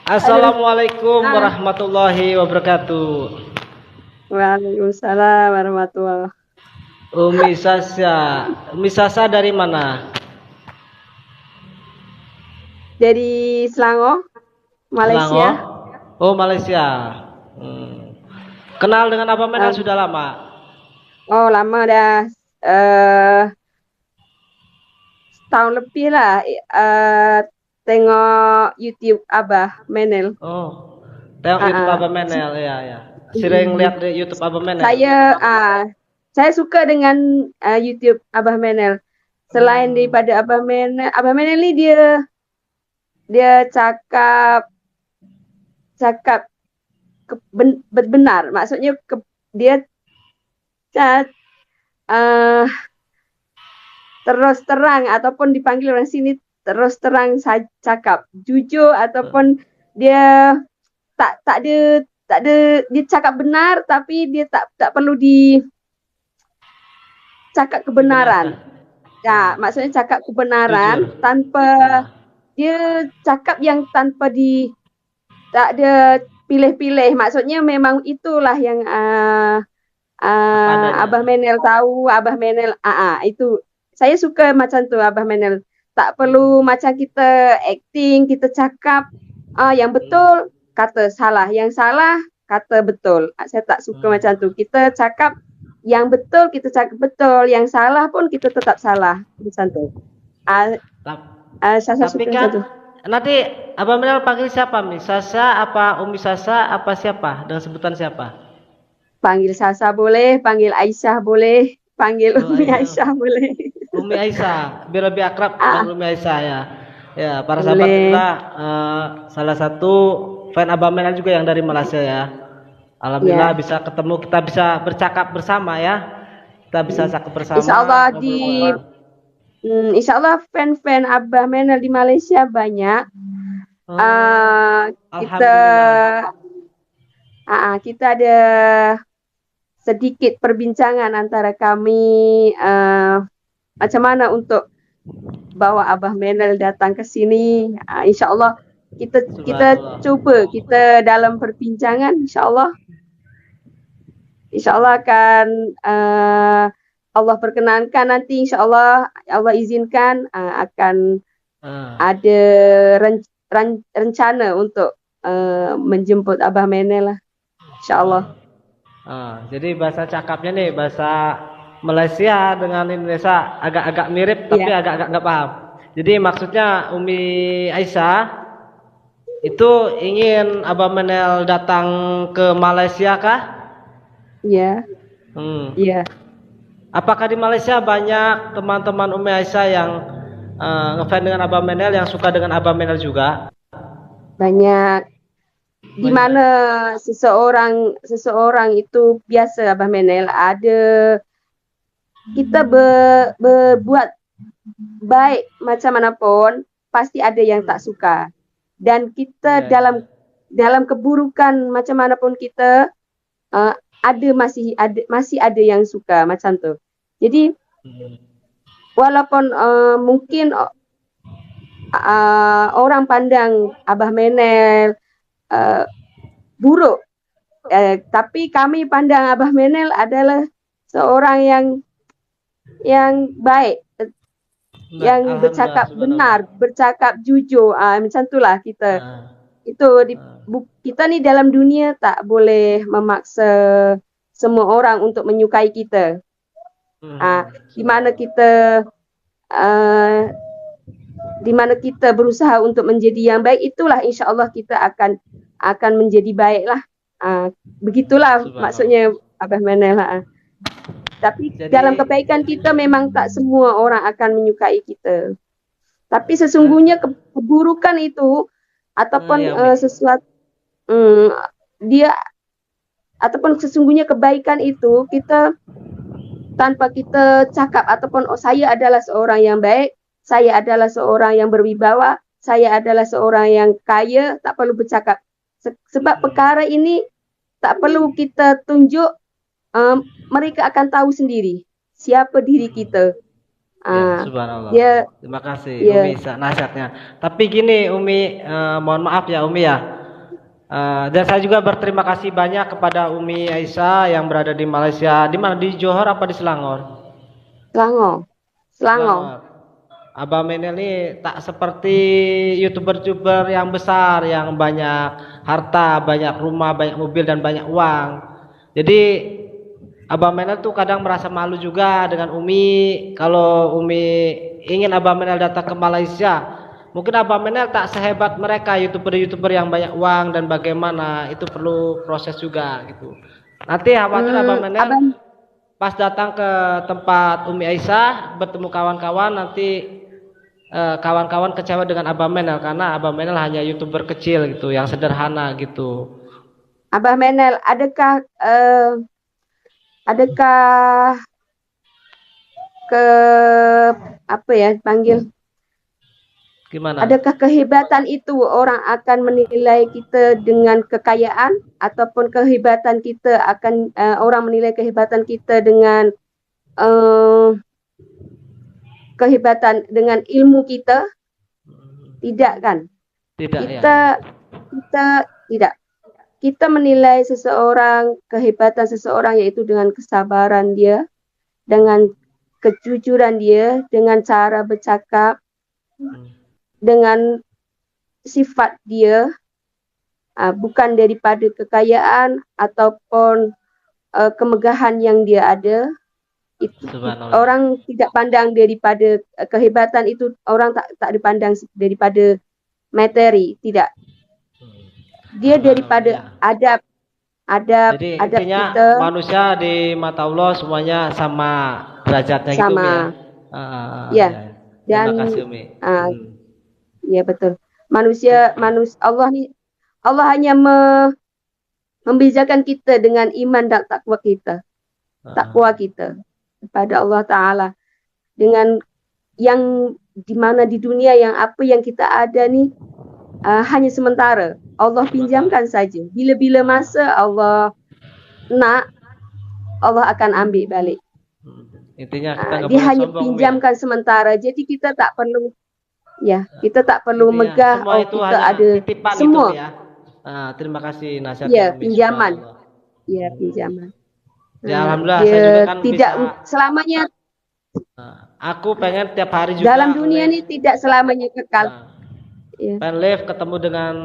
Halo. Assalamualaikum Ah, warahmatullahi wabarakatuh. Waalaikumsalam warahmatullah. Umi Sasa, Umi Sasa dari mana? Dari Selangor, Selangor. Malaysia. Oh, Malaysia. Hmm. Kenal dengan Abang Menel Ah, sudah lama. oh, lama dah. Eh, Setahun lebih lah. Tengok YouTube Abah Menel. Oh, tengok YouTube Ah, ah. Abang Menel ya ya. Sering lihat Mm-mm. di YouTube Abang Menel. Saya saya suka dengan YouTube Abah Menel. Selain Hmm. daripada Abah Menel ni dia dia cakap cakap benar. Maksudnya dia ca- eh, terus terang ataupun dipanggil orang sini terus terang saya cakap jujur ataupun dia tak ada dia cakap benar tapi dia tak perlu dicakap kebenaran. Dibenarkan. Ya, Ah, maksudnya cakap jujur. kebenaran tanpa Ah, dia cakap yang tanpa tak ada pilih-pilih. Maksudnya memang itulah yang apa adanya. Abah Menel tahu, Abah Menel itu saya suka macam tu Abah Menel. Tak perlu macam kita acting, kita cakap yang betul kata salah, yang salah kata betul. Saya tak suka Hmm. macam tu. Kita cakap yang betul, kita cakap betul, yang salah pun kita tetap salah macam tu. Ah, Tap- saya Tapi suka macam kan tu. nanti Abang Menel panggil siapa nih? Sasa apa Umi Sasa apa siapa? Dengan sebutan siapa? Panggil Sasa boleh, panggil Aisyah boleh, panggil Oh, Umi Aisyah. Aisyah boleh. Umi Aisyah, biar lebih akrab Ah, panggil Umi Aisyah ya. Ya, para sahabat boleh. inilah salah satu fan Abang Menel juga yang dari Malaysia ya. Alhamdulillah Ya. bisa ketemu, kita bisa bercakap bersama ya. Kita bisa Mm. cakap Insya bersama, Allah ngobrol-ngobrol. Insya Allah fan-fan Abah Menel di Malaysia banyak. Oh, Kita Alhamdulillah. kita ada sedikit perbincangan antara kami macam mana untuk bawa Abah Menel datang ke sini. Insya Allah kita Subhanallah. cuba kita dalam perbincangan insya Allah akan Allah perkenankan nanti insya Allah Allah izinkan akan Ah, ada rencana untuk menjemput Abah Menel lah, ah, insyaAllah. jadi bahasa cakapnya nih bahasa Malaysia dengan Indonesia agak-agak mirip tapi Iya, agak-agak nggak paham. Jadi maksudnya Umi Aisyah itu ingin Abang Menel datang ke Malaysia kah? iya, Hmm. iya. Apakah di Malaysia banyak teman-teman Umi Aisyah yang ngefans dengan Abang Menel yang suka dengan Abang Menel juga? Banyak di Banyak. mana seseorang itu biasa Abah Menel ada kita berbuat baik macam manapun pasti ada yang tak suka dan kita Iya, iya. dalam keburukan macam manapun kita uh, masih ada yang suka macam tu. Jadi Hmm. walaupun mungkin orang pandang Abah Menel uh, buruk, tapi kami pandang Abah Menel adalah seorang yang baik, Baik, yang alhamdulillah, bercakap subhanallah. benar, bercakap jujur. Macam itulah kita. Ah, Itu ah, kita ni dalam dunia tak boleh memaksa semua orang untuk menyukai kita. Di mana subhanallah. uh, di mana kita berusaha untuk menjadi yang baik, itulah insya Allah kita akan menjadi baiklah. Begitulah Subhanallah. maksudnya Abah Manel. Tapi Jadi dalam kebaikan kita memang tak semua orang akan menyukai kita. Tapi ah, sesungguhnya keburukan itu ataupun ya Umi. sesuatu um, dia ataupun sesungguhnya kebaikan itu kita tanpa kita cakap ataupun saya adalah seorang yang baik, saya adalah seorang yang berwibawa, saya adalah seorang yang kaya, tak perlu bercakap. Sebab perkara ini tak perlu kita tunjuk, mereka akan tahu sendiri siapa diri kita. Ya, Uh, subhanallah. dia Terima kasih Umi ya nasihatnya. Tapi gini Umi, mohon maaf ya Umi ya. Dan saya juga berterima kasih banyak kepada Umi Aisyah yang berada di Malaysia. Di mana? Di Johor apa di Selangor? Selangor. Selangor. Selangor. Abah Menel ini tak seperti youtuber-youtuber yang besar yang banyak harta, banyak rumah, banyak mobil dan banyak uang. Jadi Abah Menel tuh kadang merasa malu juga dengan Umi. Kalau Umi ingin Abah Menel datang ke Malaysia, mungkin Abah Menel tak sehebat mereka youtuber-youtuber yang banyak uang dan bagaimana itu perlu proses juga gitu. Nanti khawatir Abah Menel Abah, pas datang ke tempat Umi Aisyah bertemu kawan-kawan nanti kawan-kawan kecewa dengan Abah Menel karena Abah Menel hanya youtuber kecil gitu yang sederhana gitu. Abah Menel, adakah ke apa ya panggil? Gimana? Adakah kehebatan itu orang akan menilai kita dengan kekayaan ataupun kehebatan kita akan orang menilai kehebatan kita dengan uh, kehebatan dengan ilmu kita? Tidak kan? Tidak ya. Kita tidak. Kita menilai seseorang, kehebatan seseorang yaitu dengan kesabaran dia, dengan kejujuran dia, dengan cara bercakap, dengan sifat dia, bukan daripada kekayaan ataupun kemegahan yang dia ada. Orang tidak pandang daripada kehebatan itu, orang tak dipandang daripada materi, tidak. Dia daripada adab. Jadi Adab intinya kita, manusia di mata Allah semuanya sama derajatnya gitu Umi ya. Ya. Terima Dan kasih Umi. ya betul. Manusia Allah hanya membezakan kita dengan iman dan takwa kita. Takwa kita kepada Allah Ta'ala. Dengan yang di mana di dunia yang apa yang kita ada nih hanya sementara. Allah pinjamkan saja. Bila-bila masa Allah nak, Allah akan ambil balik. Intinya kita dia hanya pinjamkan sementara. Jadi kita tak perlu kita tak perlu megah semua itu kita hanya ada titipan semua. Itu ya. Terima kasih nasihat pinjaman. Ya, pinjaman. Ya alhamdulillah saya juga kan tidak bisa, selamanya. Aku pengen tiap hari juga dalam dunia ini tidak selamanya kekal. Pengen live ketemu dengan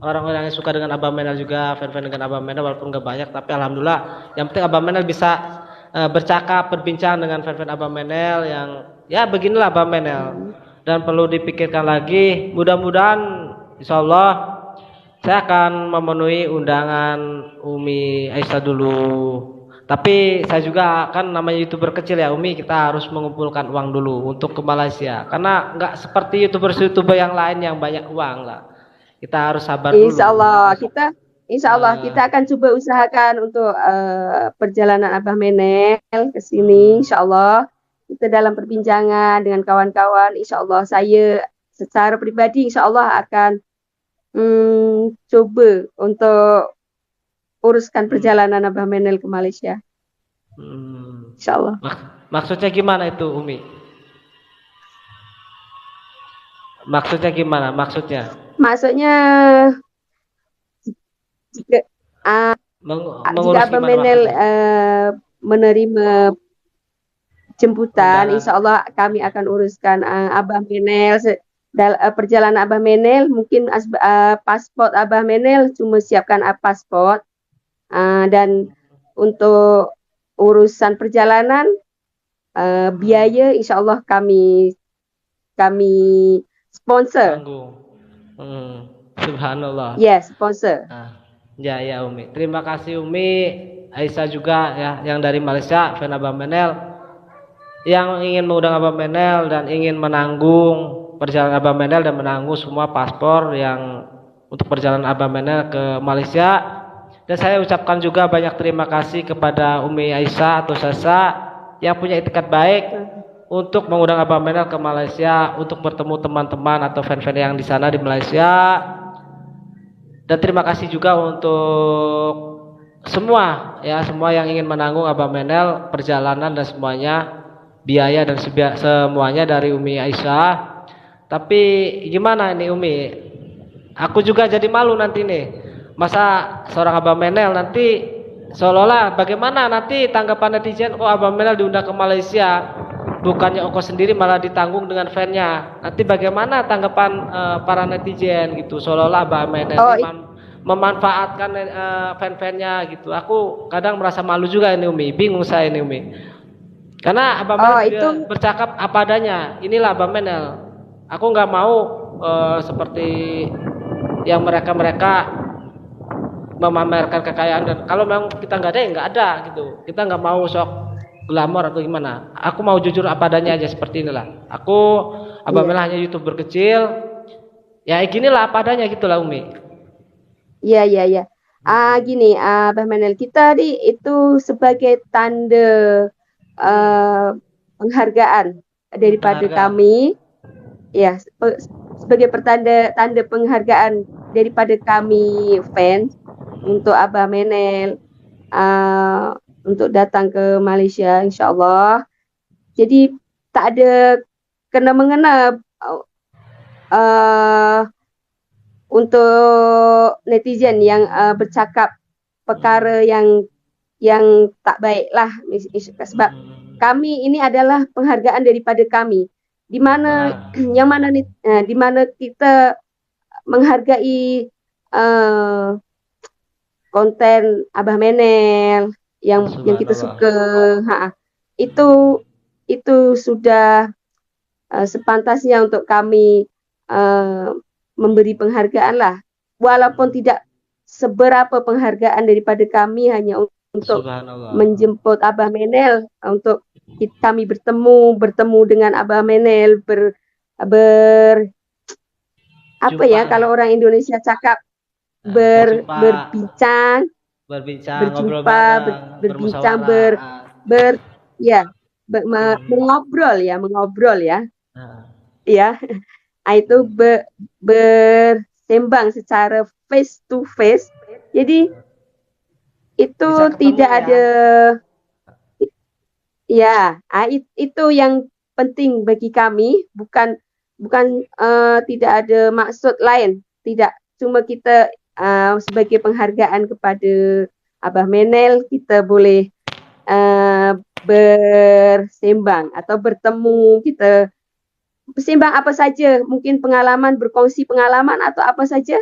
orang-orang yang suka dengan Abah Menel juga, fan-fan dengan Abah Menel walaupun gak banyak, tapi alhamdulillah yang penting Abah Menel bisa bercakap, berbincang dengan fan-fan Abah Menel yang ya beginilah Abah Menel. Dan perlu dipikirkan lagi, mudah-mudahan insya Allah saya akan memenuhi undangan Umi Aisyah dulu. Tapi saya juga kan namanya youtuber kecil ya Umi, kita harus mengumpulkan uang dulu untuk ke Malaysia. Karena nggak seperti youtuber-youtuber yang lain yang banyak uang lah. Kita harus sabar dulu. Insya Allah kita akan coba usahakan untuk perjalanan Abah Menel ke sini. Insya Allah kita dalam perbincangan dengan kawan-kawan. Insya Allah saya secara pribadi Insya Allah akan coba untuk uruskan perjalanan Abah Menel ke Malaysia. Insya Allah. Maksudnya gimana itu Umi? Maksudnya gimana? Maksudnya jika Abah Menel menerima jemputan, insya Allah kami akan uruskan Abah Menel. Perjalanan Abah Menel mungkin paspor Abah Menel cuma siapkan paspor dan untuk urusan perjalanan biaya insya Allah kami sponsor. Subhanallah. Yes, sponsor. Ya Umi. Terima kasih Umi Aisyah juga ya yang dari Malaysia, fan Abah Menel yang ingin mengundang Abah Menel dan ingin menanggung perjalanan Abah Menel dan menanggung semua paspor yang untuk perjalanan Abah Menel ke Malaysia. Dan saya ucapkan juga banyak terima kasih kepada Umi Aisyah atau Sasa yang punya itikat baik untuk mengundang Abah Menel ke Malaysia untuk bertemu teman-teman atau fan-fan yang di sana di Malaysia. Dan terima kasih juga untuk semua yang ingin menanggung Abah Menel perjalanan dan semuanya biaya dan semuanya dari Umi Aisyah. Tapi gimana ini Umi? Aku juga jadi malu nanti nih. Masa seorang Abang Menel nanti seolah-olah bagaimana nanti tanggapan netizen, oh Abang Menel diundang ke Malaysia, bukannya ongkos sendiri malah ditanggung dengan fan-nya. Nanti bagaimana tanggapan para netizen gitu, seolah-olah Abang Menel Oh, ini memanfaatkan fan-fannya gitu. Aku kadang merasa malu juga ini Umi, bingung saya ini Umi. Karena Abang Menel itu bercakap apa adanya. Inilah Abang Menel. Aku nggak mau seperti yang mereka memamerkan kekayaan, dan kalau memang kita nggak ada ya nggak ada gitu. Kita nggak mau sok glamor atau gimana. Aku mau jujur apa adanya aja seperti inilah. Aku Abang Menel hanya YouTuber kecil. Ya ginilah apa adanya gitulah Umi. iya, iya, iya. Gini, Abah Manel, kita itu sebagai tanda penghargaan daripada Penghargaan. kami, ya, sebagai tanda penghargaan daripada kami fans untuk Abah Manel untuk datang ke Malaysia, insya Allah. Jadi tak ada kena mengena untuk netizen yang bercakap perkara yang tak baik lah, sebab kami ini adalah penghargaan daripada kami, di mana di mana kita menghargai konten Abah Menel yang kita suka, itu sudah sepantasnya untuk kami memberi penghargaan lah, walaupun tidak seberapa penghargaan daripada kami, hanya untuk menjemput Abah Menel, untuk kami bertemu dengan Abah Menel, apa ya kalau orang Indonesia cakap, berbincang, berjumpa, berbincang, mengobrol ya. Itu bersembang secara face to face. Jadi itu tidak ada itu yang penting bagi kami, bukan tidak ada maksud lain, tidak, cuma kita sebagai penghargaan kepada Abah Menel, kita boleh bersembang atau bertemu, kita bersembang apa saja, mungkin pengalaman, berkongsi pengalaman atau apa saja.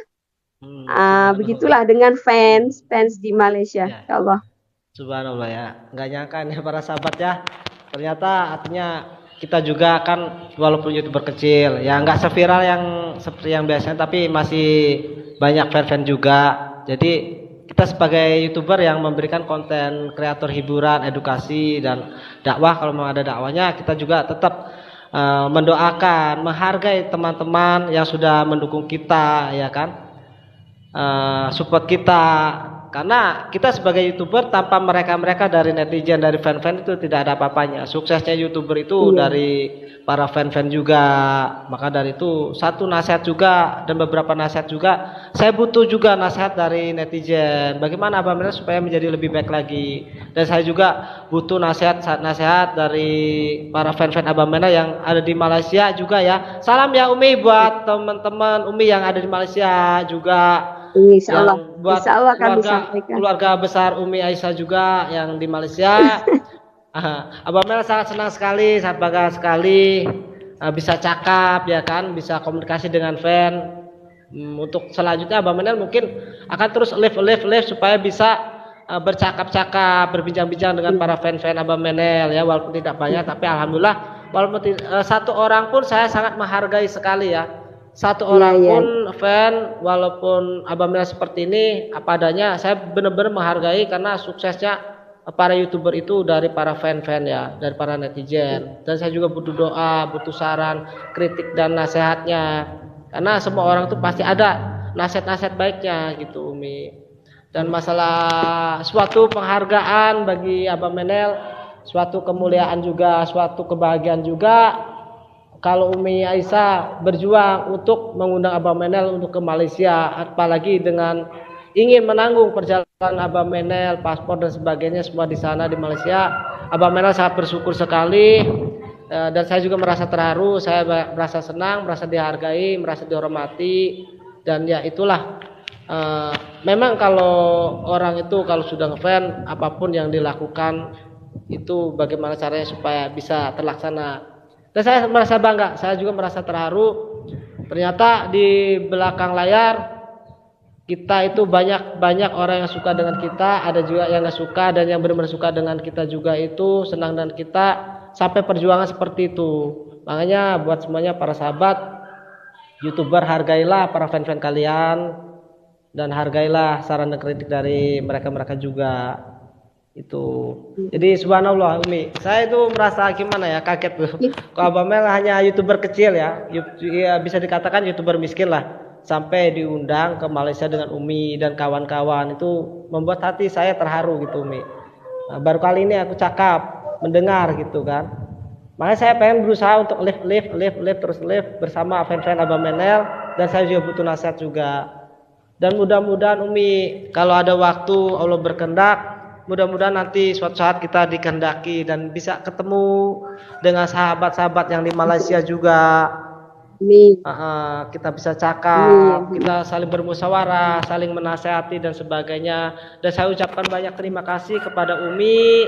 Begitulah dengan fans di Malaysia, insyaallah. Subhanallah ya, nggak nyangka nih para sahabat ya, ternyata artinya kita juga kan walaupun YouTuber kecil ya nggak seviral yang seperti yang biasanya, tapi masih banyak fan juga. Jadi kita sebagai YouTuber yang memberikan konten kreator hiburan, edukasi dan dakwah, kalau mau ada dakwahnya, kita juga tetap mendoakan, menghargai teman-teman yang sudah mendukung kita, ya kan, support kita. Karena kita sebagai YouTuber tanpa mereka dari netizen, dari fan-fan itu tidak ada apa-apanya. Suksesnya YouTuber itu dari para fan-fan juga. Maka dari itu satu nasihat juga dan beberapa nasihat juga, saya butuh juga nasihat dari netizen. Bagaimana Abang Menel supaya menjadi lebih baik lagi. Dan saya juga butuh nasihat dari para fan-fan Abang Menel yang ada di Malaysia juga ya. Salam ya Umi buat teman-teman Umi yang ada di Malaysia juga. Insyaallah, buat kami sampaikan. Keluarga besar Umi Aisyah juga yang di Malaysia. Abang Menel sangat senang sekali, sangat bangga sekali bisa cakap ya kan, bisa komunikasi dengan fan. Untuk selanjutnya Abang Menel mungkin akan terus live supaya bisa bercakap-cakap, berbincang-bincang dengan para fan-fan Abang Menel ya, walaupun tidak banyak, tapi alhamdulillah walaupun satu orang pun saya sangat menghargai sekali ya. Satu orang pun fan, walaupun Abang Menel seperti ini apa adanya, saya benar-benar menghargai karena suksesnya para YouTuber itu dari para fan-fan ya, dari para netizen. Dan saya juga butuh doa, butuh saran, kritik dan nasihatnya. Karena semua orang itu pasti ada nasihat-nasihat baiknya gitu Umi. Dan masalah suatu penghargaan bagi Abang Menel, suatu kemuliaan juga, suatu kebahagiaan juga kalau Umi Aisyah berjuang untuk mengundang Abang Menel untuk ke Malaysia, apalagi dengan ingin menanggung perjalanan Abang Menel, paspor dan sebagainya semua di sana di Malaysia. Abang Menel sangat bersyukur sekali, dan saya juga merasa terharu, saya merasa senang, merasa dihargai, merasa dihormati, dan ya itulah Eh, memang kalau orang itu kalau sudah ngefans, apapun yang dilakukan itu bagaimana caranya supaya bisa terlaksana. Dan saya merasa bangga, saya juga merasa terharu. Ternyata di belakang layar kita itu banyak orang yang suka dengan kita, ada juga yang nggak suka, dan yang benar-benar suka dengan kita juga itu senang dengan kita sampai perjuangan seperti itu. Makanya buat semuanya para sahabat YouTuber, hargailah para fan-fan kalian dan hargailah saran dan kritik dari mereka-mereka juga itu. Jadi subhanallah Umi, saya itu merasa gimana ya, kaget tuh. Kok Abang Mel hanya YouTuber kecil ya, ya bisa dikatakan YouTuber miskin lah, sampai diundang ke Malaysia dengan Umi dan kawan-kawan, itu membuat hati saya terharu gitu Umi. Nah, baru kali ini aku cakap mendengar gitu kan. Makanya saya pengen berusaha untuk live bersama fan-fan Abang Menel, dan saya juga butuh nasihat juga. Dan mudah-mudahan Umi kalau ada waktu Allah berkehendak, mudah-mudahan nanti suatu saat kita dikehendaki dan bisa ketemu dengan sahabat-sahabat yang di Malaysia juga. Amin. Kita bisa cakap, kita saling bermusyawarah, saling menasehati dan sebagainya. Dan saya ucapkan banyak terima kasih kepada Umi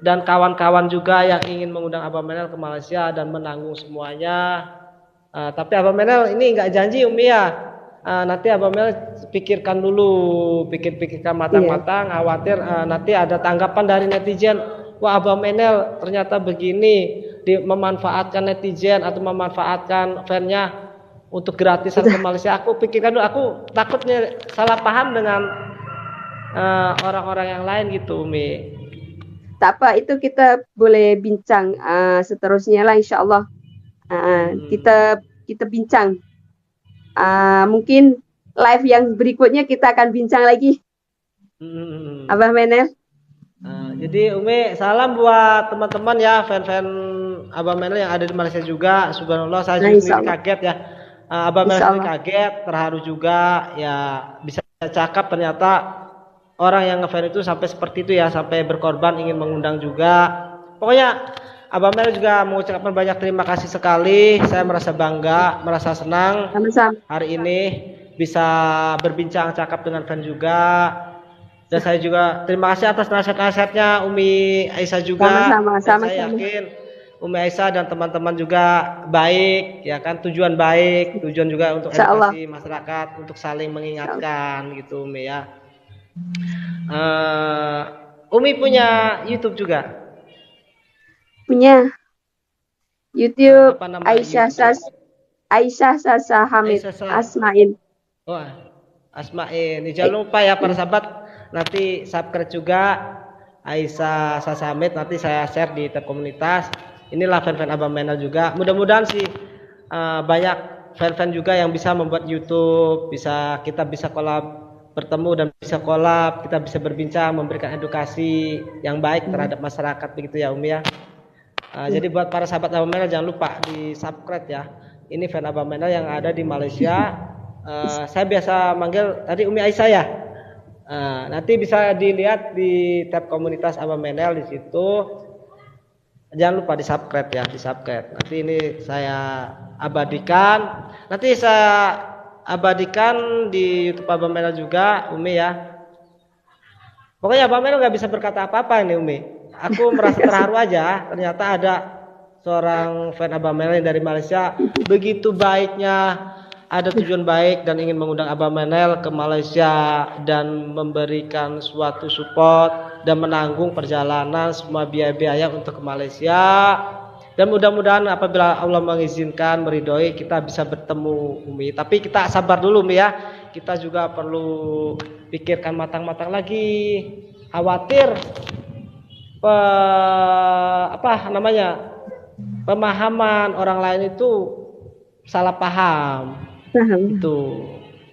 dan kawan-kawan juga yang ingin mengundang Abang Menel ke Malaysia dan menanggung semuanya. Tapi Abang Menel ini nggak janji Umi ya. Nanti Abang Menel pikirkan dulu, pikirkan matang-matang, khawatir nanti ada tanggapan dari netizen. Wah Abang Menel ternyata begini, memanfaatkan netizen atau memanfaatkan fannya untuk gratisan ke Malaysia. Aku pikirkan dulu, aku takutnya salah paham dengan orang-orang yang lain gitu Umi. Tak apa, itu kita boleh bincang seterusnya lah insya Allah. Kita bincang. Mungkin live yang berikutnya kita akan bincang lagi. Abah Menel. Jadi Umi salam buat teman-teman ya, fan-fan Abah Menel yang ada di Malaysia juga. Subhanallah saya sendiri kaget ya. Abah Menel sendiri kaget, terharu juga ya, bisa cakap ternyata orang yang ngefans itu sampai seperti itu ya, sampai berkorban ingin mengundang juga. Pokoknya Abang Mel juga mengucapkan banyak terima kasih sekali. Saya merasa bangga, merasa senang hari ini bisa berbincang cakap dengan fan juga. Dan saya juga terima kasih atas nasihat-nasihatnya Umi Aisyah juga. Saya yakin Umi Aisyah dan teman-teman juga baik, ya kan, tujuan baik, tujuan juga untuk edukasi masyarakat, untuk saling mengingatkan gitu Umi ya. Umi punya YouTube juga? Punya YouTube Aisyah Sasa Hamid Asmain. Oh, Asmain. Jangan lupa ya para sahabat, nanti subscribe juga Aisyah Sasa Hamid, nanti saya share di tab komunitas. Inilah fan-fan Abang Menel juga. Mudah-mudahan sih banyak fan-fan juga yang bisa membuat YouTube, kita bisa collab, bertemu dan bisa collab, kita bisa berbincang, memberikan edukasi yang baik terhadap masyarakat begitu ya Umi ya. Jadi buat para sahabat Abang Menel jangan lupa di subscribe ya. Ini fan Abang Menel yang ada di Malaysia. Saya biasa manggil tadi Umi Aisyah ya. Nanti bisa dilihat di tab komunitas Abang Menel di situ. Jangan lupa di subscribe ya, di subscribe. Nanti ini saya abadikan. Nanti saya abadikan di YouTube Abang Menel juga Umi ya. Pokoknya Abang Menel nggak bisa berkata apa-apa ini Umi. Aku merasa terharu aja, ternyata ada seorang fan Abang Menel dari Malaysia begitu baiknya, ada tujuan baik dan ingin mengundang Abang Menel ke Malaysia dan memberikan suatu support dan menanggung perjalanan semua biaya-biaya untuk ke Malaysia. Dan mudah-mudahan apabila Allah mengizinkan, meridhoi, kita bisa bertemu Umi. Tapi kita sabar dulu Umi ya. Kita juga perlu pikirkan matang-matang lagi. Khawatir pemahaman orang lain itu salah paham.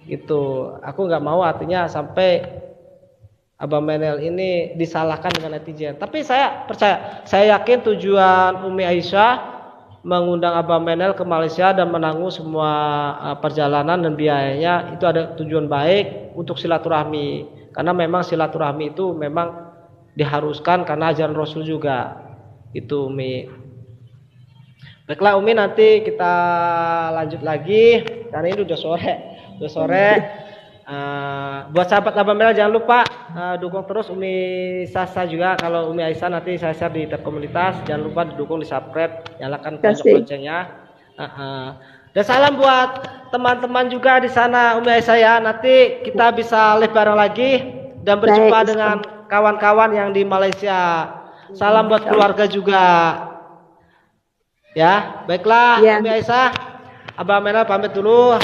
Itu aku nggak mau artinya sampai Abang Menel ini disalahkan dengan netizen. Tapi saya percaya, saya yakin tujuan Umi Aisyah mengundang Abang Menel ke Malaysia dan menanggung semua perjalanan dan biayanya itu ada tujuan baik untuk silaturahmi. Karena memang silaturahmi itu memang diharuskan karena ajaran Rasul juga. Itu Umi. Baiklah Umi, nanti kita lanjut lagi karena ini udah sore. Buat sahabat Abang Menel jangan lupa dukung terus Umi Sasa juga. Kalau Umi Aisyah nanti saya share di tab komunitas, jangan lupa didukung, di subscribe, nyalakan loncengnya. Dan salam buat teman-teman juga di sana Umi Aisyah ya. Nanti kita bisa live bareng lagi dan berjumpa dengan kawan-kawan yang di Malaysia. Salam buat keluarga juga. Ya, baiklah Umi Aisyah, Abang Menel pamit dulu.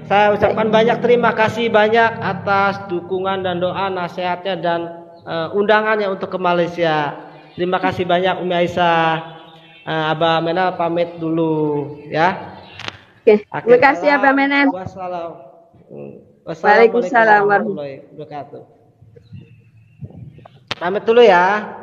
Saya ucapkan banyak terima kasih banyak atas dukungan dan doa, nasihatnya dan undangannya untuk ke Malaysia. Terima kasih banyak Umi Aisyah. Abang Menel pamit dulu ya. Oke, terima kasih Abang Menel. Wassalamualaikum warahmatullahi wabarakatuh. Pamit dulu ya.